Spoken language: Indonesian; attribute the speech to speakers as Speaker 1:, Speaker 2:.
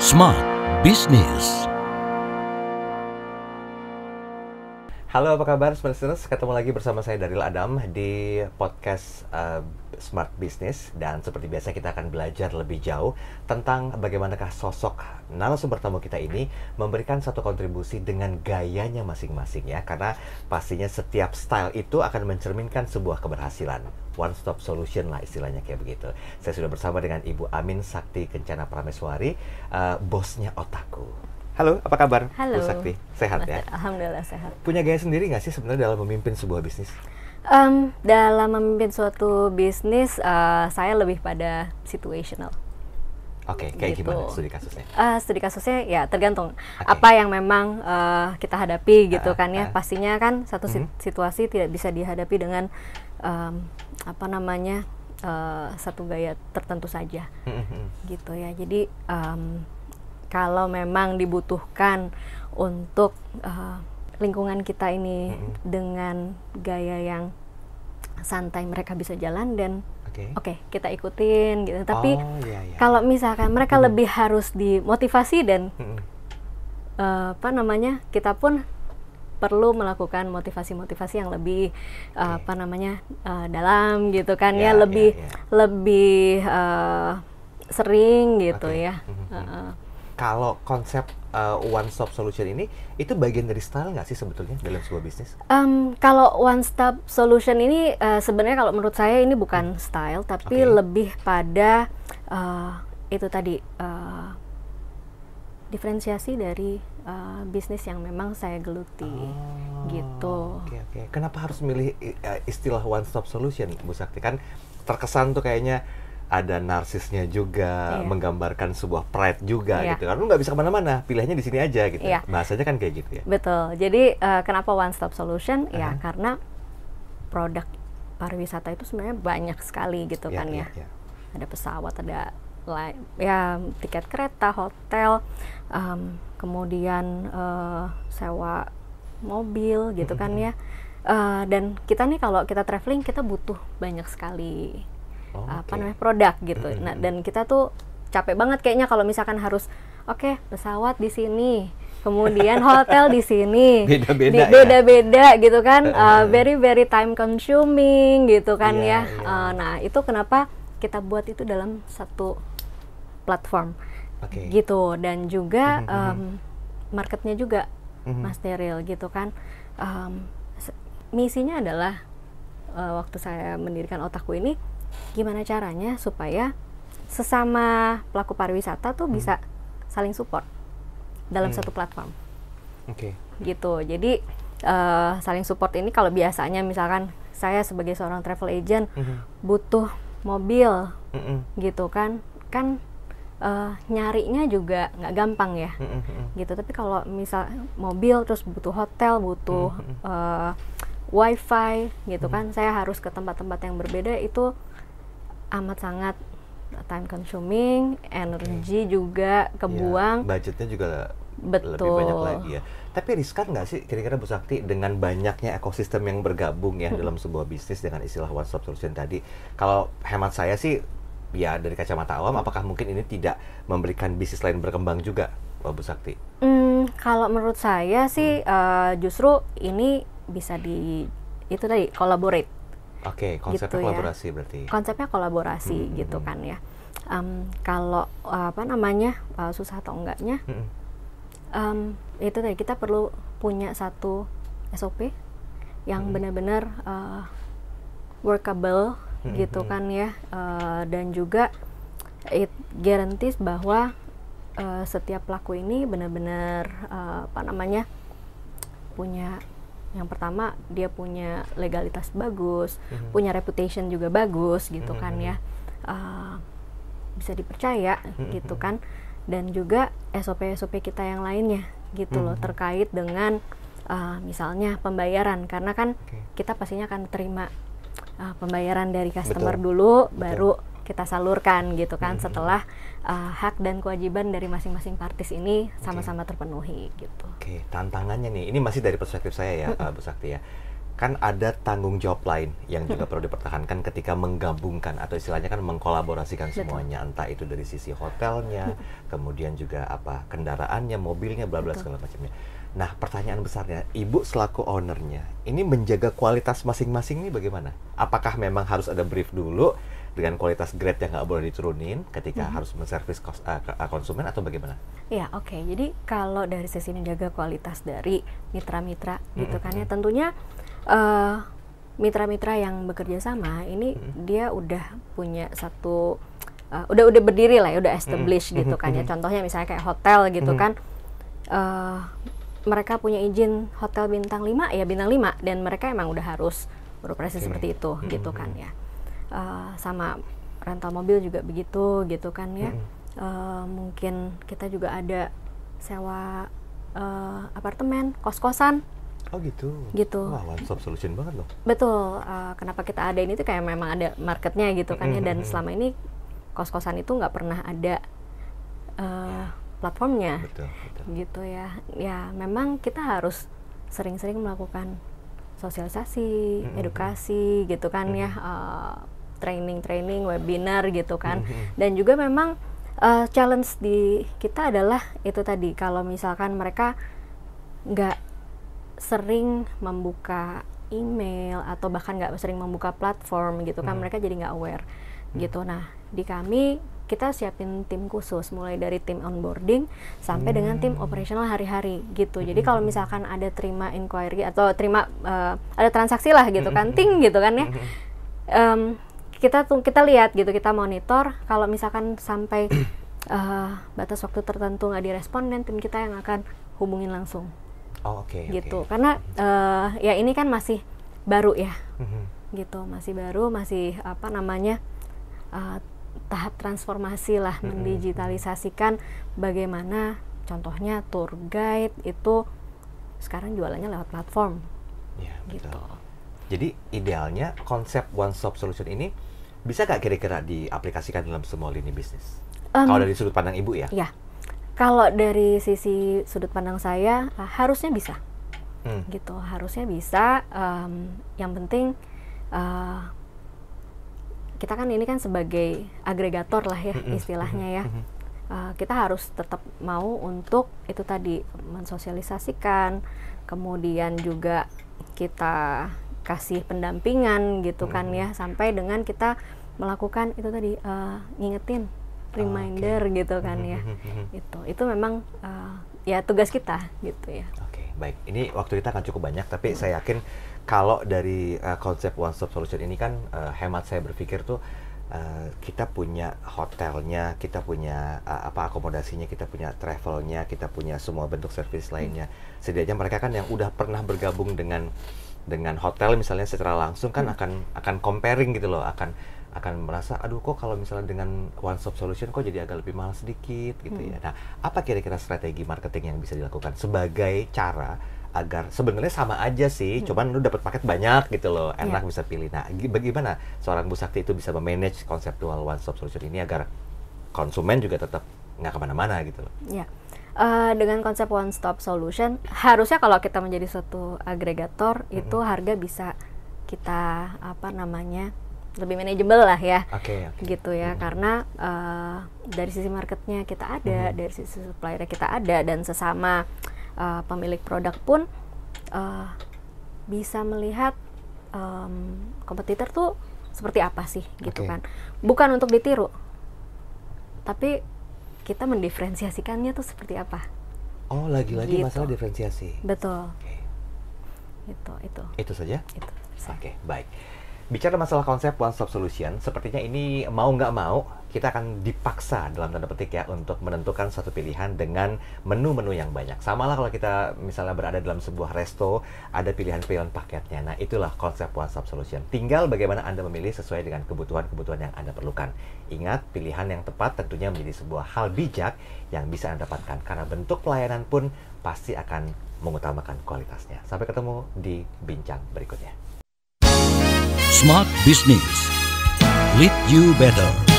Speaker 1: Smart Business.
Speaker 2: Halo, apa kabar listeners? Ketemu lagi bersama saya Daryl Adam di podcast Smart Business. Dan seperti biasa kita akan belajar lebih jauh tentang bagaimanakah sosok narasumber tamu kita ini memberikan satu kontribusi dengan gayanya masing-masing ya. Karena pastinya setiap style itu akan mencerminkan sebuah keberhasilan. One stop solution lah istilahnya kayak begitu. Saya sudah bersama dengan Ibu Amin Sakti Kencana Prameswari, bosnya Otaku. Halo, apa kabar?
Speaker 3: Halo.
Speaker 2: Bu Sakti? Sehat ya?
Speaker 3: Alhamdulillah sehat.
Speaker 2: Punya gaya sendiri nggak sih sebenarnya dalam memimpin sebuah bisnis?
Speaker 3: Dalam memimpin suatu bisnis, saya lebih pada situational.
Speaker 2: Oke, kayak
Speaker 3: Gitu.
Speaker 2: gimana studi kasusnya?
Speaker 3: Studi kasusnya ya tergantung
Speaker 2: Oke.
Speaker 3: apa yang memang kita hadapi gitu kan ya. Pastinya kan satu situasi tidak bisa dihadapi dengan satu gaya tertentu saja gitu ya. Jadi kalau memang dibutuhkan untuk lingkungan kita ini dengan gaya yang santai, mereka bisa jalan dan oke, kita ikutin gitu. Tapi kalau misalkan mereka lebih harus dimotivasi dan kita pun perlu melakukan motivasi-motivasi yang lebih dalam gitu kan ya, lebih sering gitu ya.
Speaker 2: Kalau konsep one stop solution ini itu bagian dari style nggak sih sebetulnya dalam sebuah bisnis?
Speaker 3: Kalau one stop solution ini sebenarnya kalau menurut saya ini bukan style, tapi lebih pada itu tadi diferensiasi dari bisnis yang memang saya geluti gitu.
Speaker 2: Oke. Kenapa harus milih istilah one stop solution, Bu Sakti? Kan terkesan tuh kayaknya ada narsisnya juga, menggambarkan sebuah pride juga gitu kan. Lu nggak bisa kemana-mana, pilihannya di sini aja gitu. Bahasanya kan kayak gitu ya.
Speaker 3: Betul. Jadi kenapa one stop solution? Ya karena produk pariwisata itu sebenarnya banyak sekali gitu kan ya. Ada pesawat, ada tiket kereta, hotel, kemudian sewa mobil gitu kan ya. Dan kita nih kalau kita traveling kita butuh banyak sekali produk gitu. Nah, dan kita tuh capek banget kayaknya kalau misalkan harus pesawat di sini, kemudian hotel di sini, beda-beda gitu kan, very time consuming gitu kan Nah, itu kenapa kita buat itu dalam satu platform gitu, dan juga marketnya juga Mas Daryl gitu kan. Misinya adalah waktu saya mendirikan Otaku ini, gimana caranya supaya sesama pelaku pariwisata tuh bisa saling support dalam satu platform. Gitu. Jadi saling support ini kalau biasanya misalkan saya sebagai seorang travel agent butuh mobil gitu kan nyarinya juga nggak gampang ya gitu. Tapi kalau misal mobil terus butuh hotel, butuh wifi gitu kan, saya harus ke tempat-tempat yang berbeda, itu amat sangat time consuming, energi juga kebuang,
Speaker 2: budgetnya juga lebih banyak lagi ya. Tapi riskan nggak sih kira-kira Bu Sakti dengan banyaknya ekosistem yang bergabung ya dalam sebuah bisnis dengan istilah one stop solution tadi? Kalau hemat saya sih ya dari kacamata awam, apakah mungkin ini tidak memberikan bisnis lain berkembang juga, Bu Sakti?
Speaker 3: Kalau menurut saya sih justru ini bisa itu tadi collaborate.
Speaker 2: Konsepnya
Speaker 3: gitu
Speaker 2: kolaborasi berarti.
Speaker 3: Konsepnya kolaborasi gitu kan ya. Kalau susah atau enggaknya, itu tadi kita perlu punya satu SOP yang benar-benar workable gitu kan ya, dan juga it guarantees bahwa setiap pelaku ini benar-benar punya, yang pertama dia punya legalitas bagus, punya reputation juga bagus gitu kan ya, bisa dipercaya gitu kan, dan juga SOP kita yang lainnya gitu loh, terkait dengan misalnya pembayaran, karena kan kita pastinya akan terima pembayaran dari customer dulu, baru kita salurkan gitu kan, setelah hak dan kewajiban dari masing-masing parties ini sama-sama terpenuhi gitu.
Speaker 2: Tantangannya nih, ini masih dari perspektif saya ya, Bu Sakti ya. kan ada tanggung jawab lain yang juga perlu dipertahankan ketika menggabungkan atau istilahnya kan mengkolaborasikan semuanya, entah itu dari sisi hotelnya, kemudian juga apa kendaraannya, mobilnya, bla bla segala macamnya. Nah, pertanyaan besarnya, Ibu selaku ownernya, ini menjaga kualitas masing-masing ini bagaimana? Apakah memang harus ada brief dulu dengan kualitas grade yang nggak boleh diturunin ketika harus menservis konsumen atau bagaimana?
Speaker 3: Ya, oke. Jadi kalau dari sisi menjaga kualitas dari mitra-mitra gitu kan ya, tentunya mitra-mitra yang bekerja sama ini dia udah punya satu udah berdiri lah ya, udah established gitu kan ya. Contohnya misalnya kayak hotel gitu kan, mereka punya izin hotel bintang 5 ya bintang 5, dan mereka emang udah harus beroperasi seperti itu gitu kan ya. Sama rental mobil juga begitu gitu kan ya. Mungkin kita juga ada sewa apartemen, kos-kosan.
Speaker 2: Oh gitu. Wah, one stop solution banget loh.
Speaker 3: Betul. Kenapa kita ada ini tuh kayak memang ada marketnya gitu kan ya. Dan selama ini kos-kosan itu nggak pernah ada platformnya.
Speaker 2: Betul.
Speaker 3: Gitu ya. Ya memang kita harus sering-sering melakukan sosialisasi, edukasi gitu kan ya. Training, webinar gitu kan. Dan juga memang challenge di kita adalah itu tadi, kalau misalkan mereka nggak sering membuka email atau bahkan nggak sering membuka platform gitu kan, mereka jadi nggak aware gitu. Nah, di kami kita siapin tim khusus mulai dari tim onboarding sampai dengan tim operasional hari-hari gitu. Jadi kalau misalkan ada terima inquiry atau terima ada transaksi lah gitu kan, ting gitu kan ya, kita lihat gitu, kita monitor. Kalau misalkan sampai batas waktu tertentu nggak direspon, dan tim kita yang akan hubungin langsung. Gitu. Karena ya ini kan masih baru ya, gitu, masih baru, masih apa namanya tahap transformasi lah, mendigitalisasikan bagaimana contohnya tour guide itu sekarang jualannya lewat platform.
Speaker 2: Ya, betul.
Speaker 3: Gitu.
Speaker 2: Jadi idealnya konsep one stop solution ini bisa nggak kira-kira diaplikasikan dalam semua lini bisnis? Kalau dari sudut pandang Ibu ya?
Speaker 3: Ya. Kalau dari sisi sudut pandang saya, harusnya bisa, gitu. Harusnya bisa. Yang penting kita kan ini kan sebagai agregator lah ya istilahnya ya. Kita harus tetap mau untuk itu tadi mensosialisasikan, kemudian juga kita kasih pendampingan gitu kan ya, sampai dengan kita melakukan itu tadi ngingetin, reminder gitu kan ya. Itu memang ya tugas kita gitu ya.
Speaker 2: Baik, ini waktu kita akan cukup banyak, tapi saya yakin kalau dari konsep one stop solution ini kan hemat saya berpikir tuh kita punya hotelnya, kita punya akomodasinya, kita punya travelnya, kita punya semua bentuk service lainnya. Setidaknya mereka kan yang udah pernah bergabung dengan hotel misalnya secara langsung kan akan comparing gitu loh, akan merasa aduh kok kalau misalnya dengan one stop solution kok jadi agak lebih mahal sedikit gitu ya. Nah, apa kira-kira strategi marketing yang bisa dilakukan sebagai cara agar sebenarnya sama aja sih, cuman lu dapat paket banyak gitu loh, enak bisa pilih. Nah, bagaimana seorang Bu Sakti itu bisa memanage konseptual one stop solution ini agar konsumen juga tetap nggak kemana-mana gitu loh?
Speaker 3: Ya. Dengan konsep one stop solution, harusnya kalau kita menjadi suatu agregator itu harga bisa kita lebih manageable lah ya, gitu ya. Karena dari sisi marketnya kita ada, dari sisi suppliernya kita ada, dan sesama pemilik produk pun bisa melihat kompetitor tuh seperti apa sih gitu kan. Bukan untuk ditiru, tapi kita mendiferensiasikannya tuh seperti apa.
Speaker 2: Oh, lagi-lagi
Speaker 3: gitu.
Speaker 2: Masalah diferensiasi.
Speaker 3: Betul.
Speaker 2: Itu saja?
Speaker 3: Itu.
Speaker 2: Baik. Bicara masalah konsep one stop solution, sepertinya ini mau nggak mau kita akan dipaksa dalam tanda petik ya untuk menentukan satu pilihan dengan menu-menu yang banyak. Sama lah kalau kita misalnya berada dalam sebuah resto, ada pilihan-pilihan paketnya. Nah, itulah konsep one stop solution. Tinggal bagaimana Anda memilih sesuai dengan kebutuhan-kebutuhan yang Anda perlukan. Ingat, pilihan yang tepat tentunya menjadi sebuah hal bijak yang bisa Anda dapatkan, karena bentuk pelayanan pun pasti akan mengutamakan kualitasnya. Sampai ketemu di bincang berikutnya.
Speaker 1: Smart Business. Lead you better.